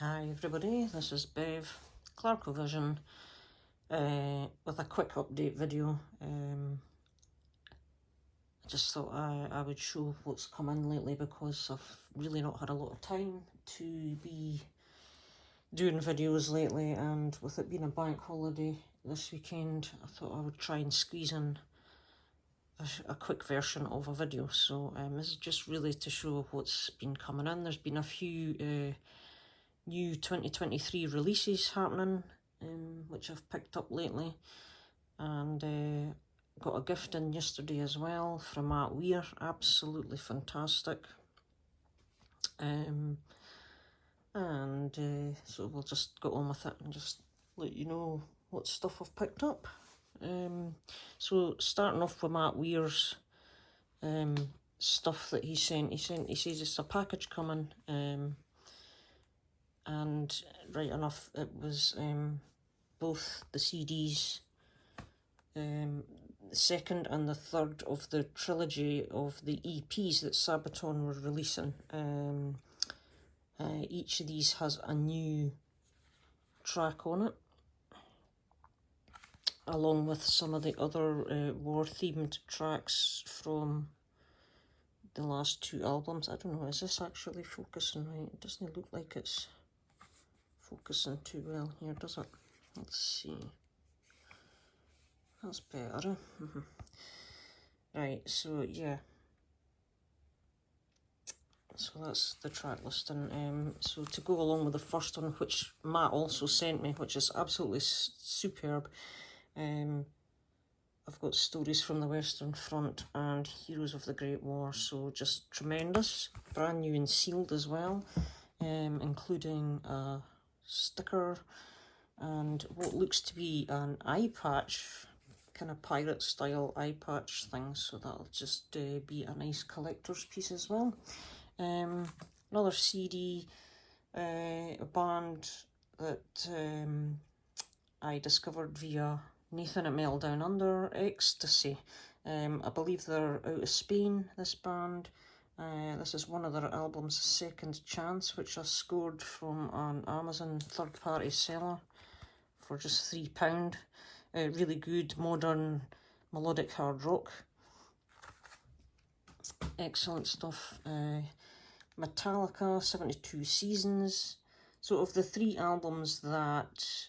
Hi everybody, this is Bev, Clarkovision, with a quick update video. I just thought I would show what's come in lately because I've really not had a lot of time to be doing videos lately, and with it being a bank holiday this weekend, I thought I would try and squeeze in a quick version of a video. So this is just really to show what's been coming in. There's been a few new 2023 releases happening, which I've picked up lately, and got a gift in yesterday as well from Matt Weir, absolutely fantastic. So we'll just go on with it and just let you know what stuff I've picked up. So starting off with Matt Weir's stuff that he says it's a package coming, and right enough it was both the CDs, the second and the third of the trilogy of the EPs that Sabaton were releasing. Each of these has a new track on it, along with some of the other war-themed tracks from the last two albums. I don't know, is this actually focusing right? It doesn't look like it's focusing too well here, does it? Let's see. That's better. Right, so yeah. So that's the track listing. So to go along with the first one, which Matt also sent me, which is absolutely superb, I've got Stories from the Western Front and Heroes of the Great War, so just tremendous. Brand new and sealed as well, including a sticker and what looks to be an eye patch, kind of pirate style eye patch thing, so that'll just be a nice collector's piece as well. Another CD, a band that I discovered via Nathan at Mel Down Under, Ecstasy. I believe they're out of Spain, this band. This is one of their albums, Second Chance, which I scored from an Amazon third-party seller for just £3. Really good, modern, melodic hard rock. Excellent stuff. Metallica, 72 Seasons. So of the three albums that,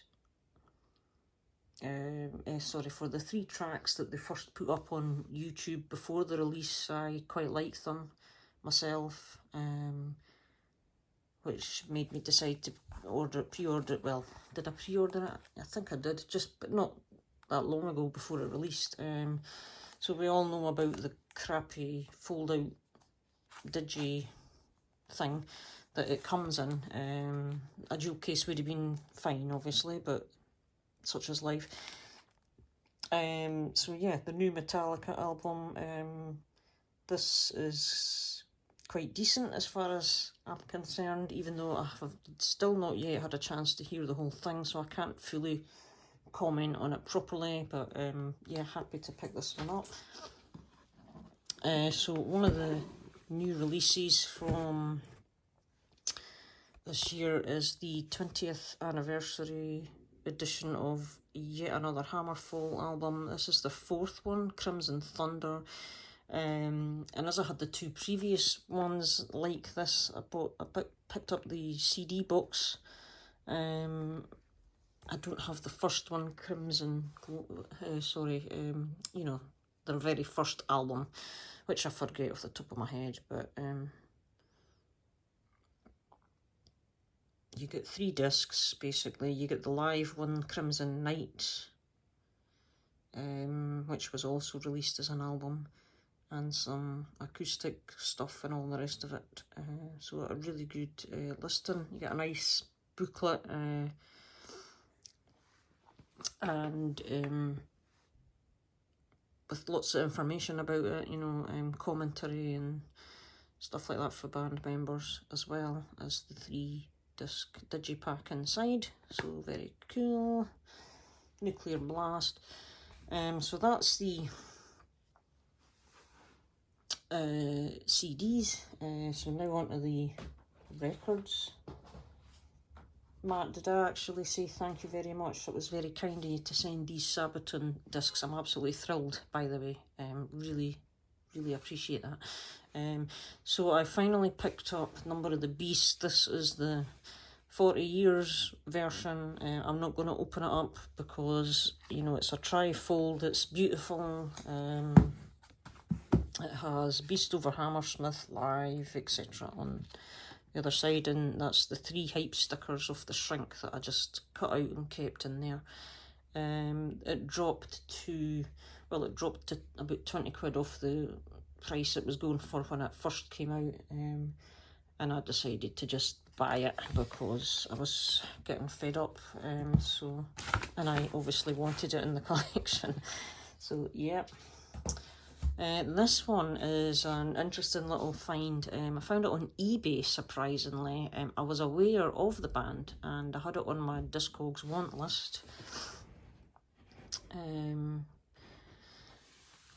for the three tracks that they first put up on YouTube before the release, I quite liked them myself, which made me decide to pre-order it. Well, did I pre-order it? I think I did, but not that long ago before it released. So we all know about the crappy fold-out digi thing that it comes in. A dual case would have been fine, obviously, but such is life. So yeah, the new Metallica album, this is quite decent as far as I'm concerned, even though I have still not yet had a chance to hear the whole thing, so I can't fully comment on it properly, but yeah, happy to pick this one up. So one of the new releases from this year is the 20th anniversary edition of yet another Hammerfall album. This is the fourth one, Crimson Thunder. And as I had the two previous ones like this, I picked up the CD box. I don't have the first one, Crimson, you know, their very first album, which I forget off the top of my head, but you get 3 discs, basically. You get the live one, Crimson Night, which was also released as an album, and some acoustic stuff and all the rest of it. So a really good listing. You get a nice booklet, and with lots of information about it, you know, commentary and stuff like that for band members, as well as the 3-disc digipack inside. So very cool. Nuclear Blast. So that's the CDs. So now on to the records. Matt, did I actually say thank you very much? It was very kind of you to send these Sabaton discs. I'm absolutely thrilled, by the way. Really, really appreciate that. So I finally picked up Number of the Beast. This is the 40 years version. I'm not going to open it up because, you know, it's a tri-fold. It's beautiful. It has Beast over Hammersmith Live, etc. on the other side, and that's the 3 hype stickers of the shrink that I just cut out and kept in there. It dropped to about 20 quid off the price it was going for when it first came out, and I decided to just buy it because I was getting fed up, and I obviously wanted it in the collection. So yeah. This one is an interesting little find. I found it on eBay, surprisingly. I was aware of the band and I had it on my Discogs want list.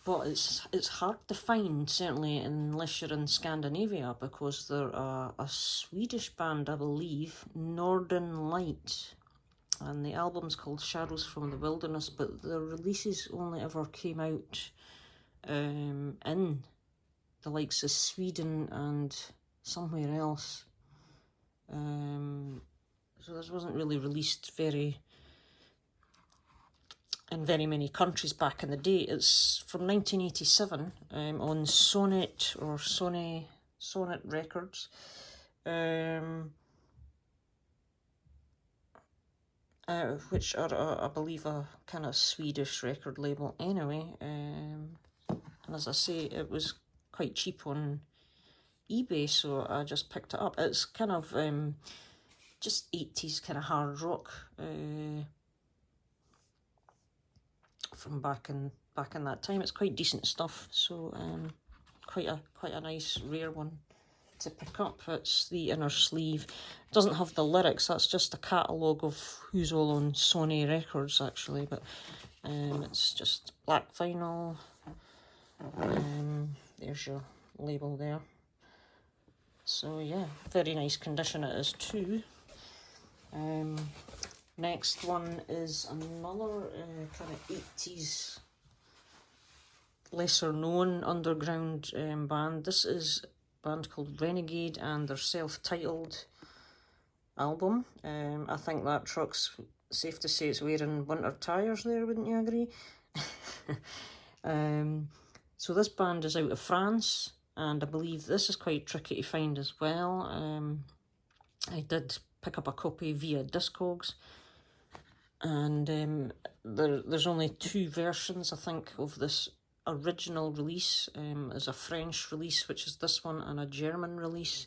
But it's hard to find, certainly unless you're in Scandinavia, because they're a Swedish band, I believe, Northern Light. And the album's called Shadows from the Wilderness, but the releases only ever came out in the likes of Sweden and somewhere else. So this wasn't really released in very many countries back in the day. It's from 1987 on Sonnet Records. Which are, I believe, a kind of Swedish record label anyway. And as I say, it was quite cheap on eBay, so I just picked it up. It's kind of just 80s kind of hard rock from back in that time. It's quite decent stuff, so quite a nice rare one to pick up. It's the inner sleeve. It doesn't have the lyrics, that's just a catalogue of who's all on Sony Records actually, but it's just black vinyl. There's your label there. So yeah, very nice condition it is too. Next one is another kind of 80s lesser known underground band. This is a band called Renegade and their self-titled album. I think that truck's safe to say it's wearing winter tyres there, wouldn't you agree? So this band is out of France, and I believe this is quite tricky to find as well. I did pick up a copy via Discogs, and there's only 2 versions, I think, of this original release. There's a French release, which is this one, and a German release.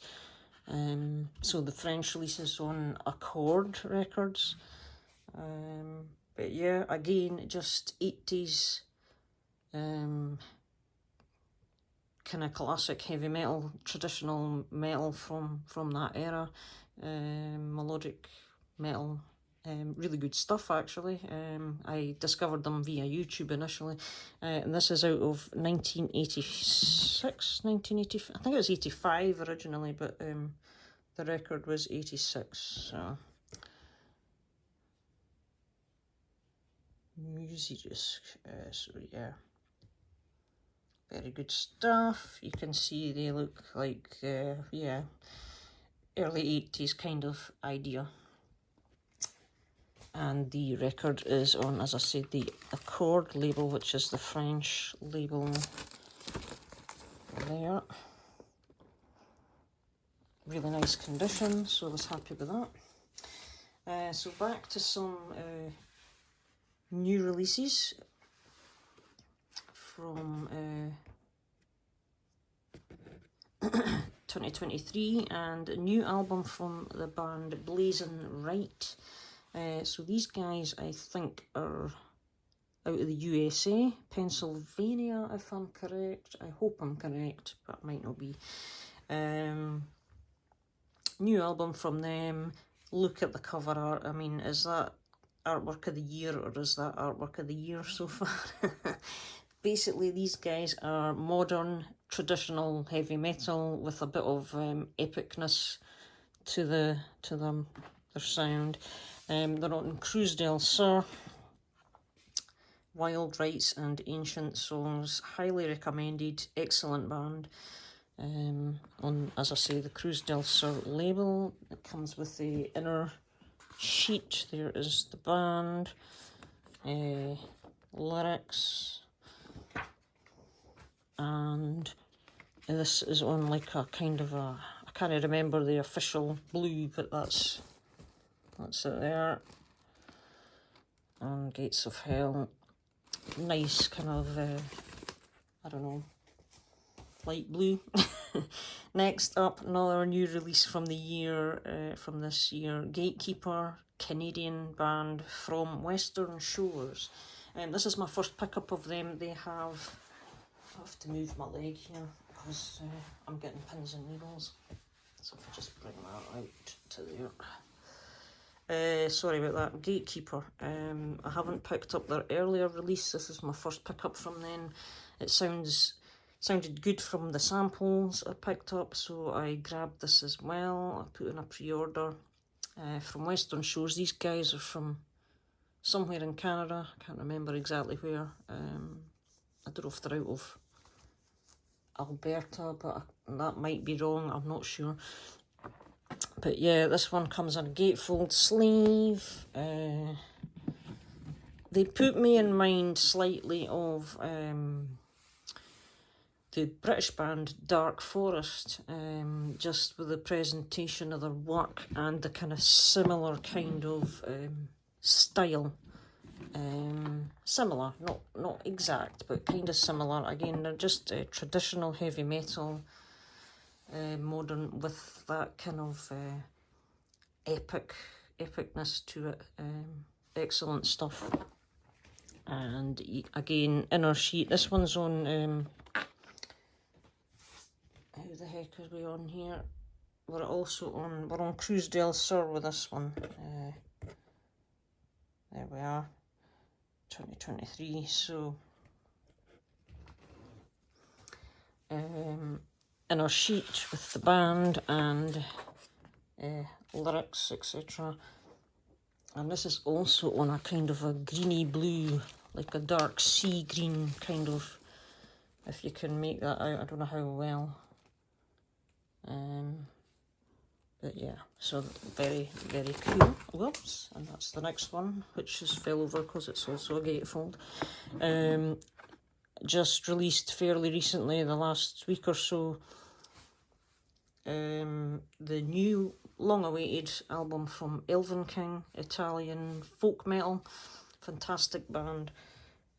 So the French release is on Accord Records. But yeah, again, just 80s kind of classic heavy metal, traditional metal from that era, melodic metal, really good stuff actually. I discovered them via YouTube initially, and this is out of 1986, 1980, I think it was 85 originally, but the record was 86, so. Music disc, so yeah. Very good stuff. You can see they look like, yeah, early 80s kind of idea. And the record is on, as I said, the Accord label, which is the French label there. Really nice condition, so I was happy with that. So back to some new releases from 2023, and a new album from the band Blazing Right. So these guys, I think, are out of the USA, Pennsylvania, if I'm correct. I hope I'm correct, but I might not be. New album from them. Look at the cover art. I mean, is that artwork of the year, or is that artwork of the year so far? Basically, these guys are modern, traditional heavy metal with a bit of epicness to their their sound. They're on Cruz del Sur, Wild Rites and Ancient Songs. Highly recommended, excellent band. On, as I say, the Cruz del Sur label. It comes with the inner sheet. There is the band, lyrics, and this is on like a kind of a, I can't remember the official blue, but that's it there. And Gates of Hell, nice kind of, I don't know, light blue. Next up, another new release from the year, from this year, Gatekeeper, Canadian band from Western Shores. This is my first pickup of them. They have, I have to move my leg here because I'm getting pins and needles. So if I just bring that out to there. Sorry about that. Gatekeeper. I haven't picked up their earlier release. This is my first pickup from them. It sounded good from the samples I picked up, so I grabbed this as well. I put in a pre-order. From Western Shores. These guys are from somewhere in Canada. I can't remember exactly where. I don't know if they're out of Alberta, but that might be wrong. I'm not sure. But yeah, this one comes in a gatefold sleeve. They put me in mind slightly of the British band Dark Forest, just with the presentation of their work and the kind of similar kind of style. Similar, not exact, but kind of similar. Again, they're just traditional heavy metal, modern with that kind of epicness to it. Excellent stuff. And again, inner sheet. This one's on. How the heck are we on here? We're on Cruz del Sur with this one. There we are, 2023. So, inner sheet with the band and lyrics, etc. And this is also on a kind of a greeny blue, like a dark sea green kind of, if you can make that out. I don't know how well. But yeah, so very, very cool. Whoops, and that's the next one, which just fell over because it's also a gatefold. Just released fairly recently, the last week or so, the new long-awaited album from Elven King, Italian folk metal, fantastic band.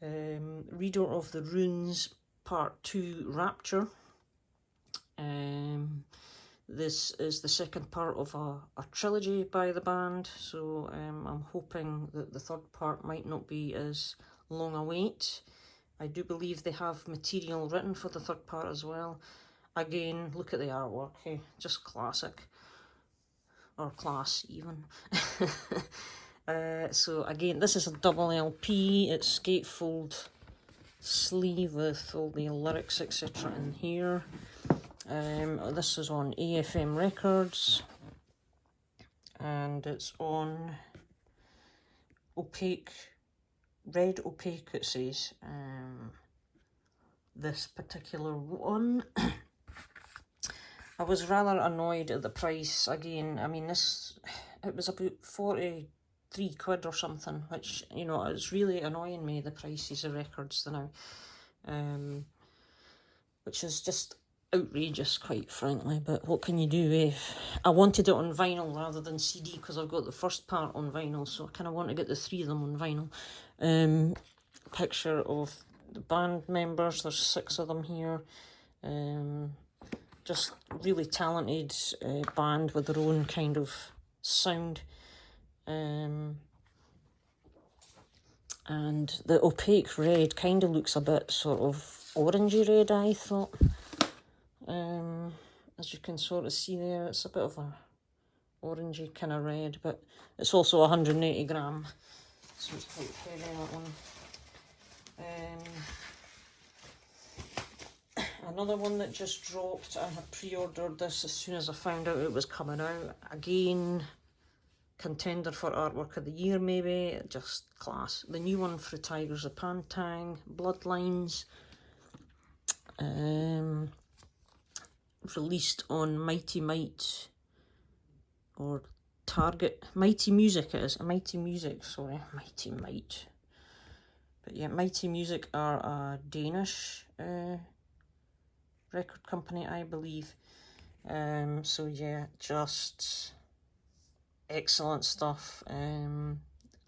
Reader of the Runes Part 2 Rapture. This is the second part of a trilogy by the band, so I'm hoping that the third part might not be as long a wait. I do believe they have material written for the third part as well. Again, look at the artwork, hey, just classic. Or class, even. So again, this is a double LP. It's gatefold sleeve with all the lyrics, etc. in here. This is on AFM Records, and it's on opaque, red opaque it says, this particular one. I was rather annoyed at the price. Again, I mean, it was about 43 quid or something, which, you know, it's really annoying me, the prices of records now, which is just outrageous, quite frankly. But what can you do if I wanted it on vinyl rather than CD, because I've got the first part on vinyl, so I kind of want to get the three of them on vinyl. Picture of the band members, there's 6 of them here. Just really talented band with their own kind of sound. And the opaque red kind of looks a bit sort of orangey red, I thought. As you can sort of see there, it's a bit of a orangey kind of red, but it's also 180 gram, so it's quite heavy, that one. Another one that just dropped, I had pre-ordered this as soon as I found out it was coming out. Again, contender for Artwork of the Year, maybe. Just class. The new one for Tigers of Pantang, Bloodlines, released on Mighty Might, or Target, Mighty Music it is, Mighty Music, sorry, Mighty Might. But yeah, Mighty Music are a Danish record company, I believe. So yeah, just excellent stuff.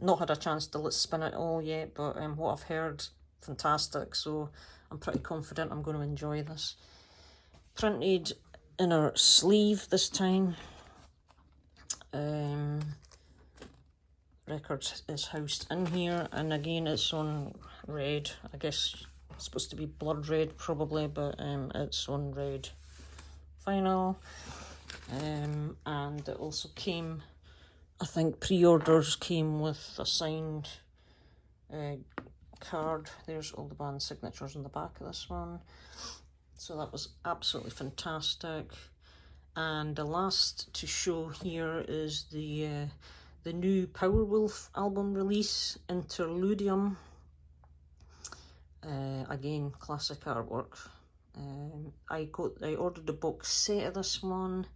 Not had a chance to spin it all yet, but what I've heard, fantastic. So I'm pretty confident I'm going to enjoy this. Printed inner sleeve this time. Record is housed in here, and again it's on red. I guess it's supposed to be blood red probably, but it's on red vinyl. And it also came, I think pre-orders came with a signed card. There's all the band signatures on the back of this one. So that was absolutely fantastic. And the last to show here is the new Powerwolf album release, Interludium. Again, classic artwork. I ordered the box set of this one,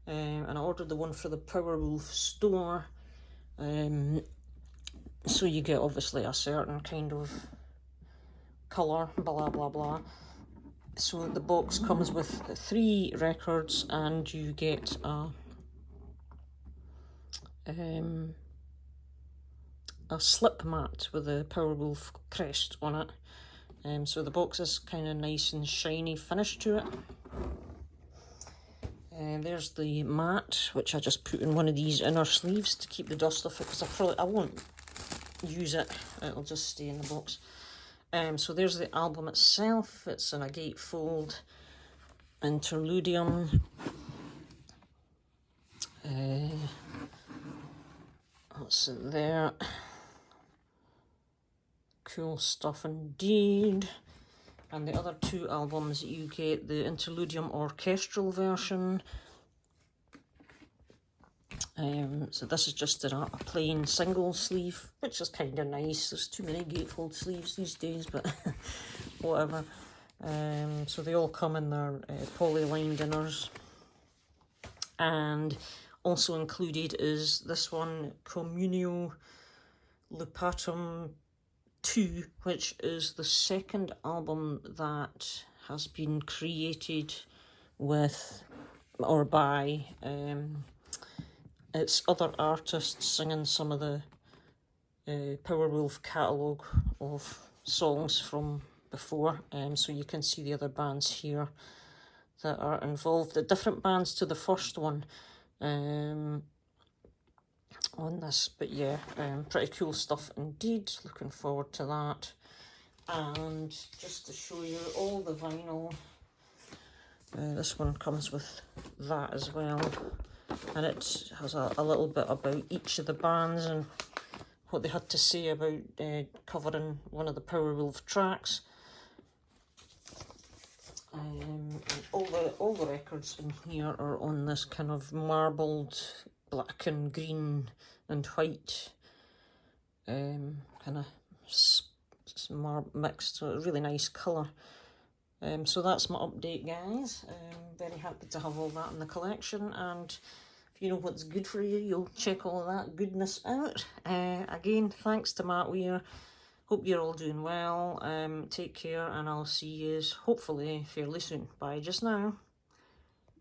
and I ordered the one for the Powerwolf store. So you get obviously a certain kind of colour, blah blah blah. So the box comes with 3 records, and you get a slip mat with a Powerwolf crest on it. So the box is kind of nice and shiny finish to it. And there's the mat, which I just put in one of these inner sleeves to keep the dust off it, because I won't use it, it'll just stay in the box. So there's the album itself. It's in a gatefold, Interludium. That's it there. Cool stuff indeed. And the other 2 albums, you get the Interludium orchestral version. So this is just a plain single sleeve, which is kind of nice. There's too many gatefold sleeves these days, but whatever. So they all come in their poly-lined inners. And also included is this one, Communio Lupatum 2, which is the second album that has been created with, or by, it's other artists singing some of the Powerwolf catalogue of songs from before. So you can see the other bands here that are involved, the different bands to the first one on this. But yeah, pretty cool stuff indeed. Looking forward to that. And just to show you all the vinyl, this one comes with that as well. And it has a little bit about each of the bands and what they had to say about covering one of the Powerwolf tracks. And all the records in here are on this kind of marbled black and green and white kind of mixed, so a really nice colour. So that's my update, guys. Very happy to have all that in the collection, and if you know what's good for you, you'll check all of that goodness out. Again, thanks to Matt Weir. Hope you're all doing well. Take care, and I'll see you hopefully fairly soon. Bye just now.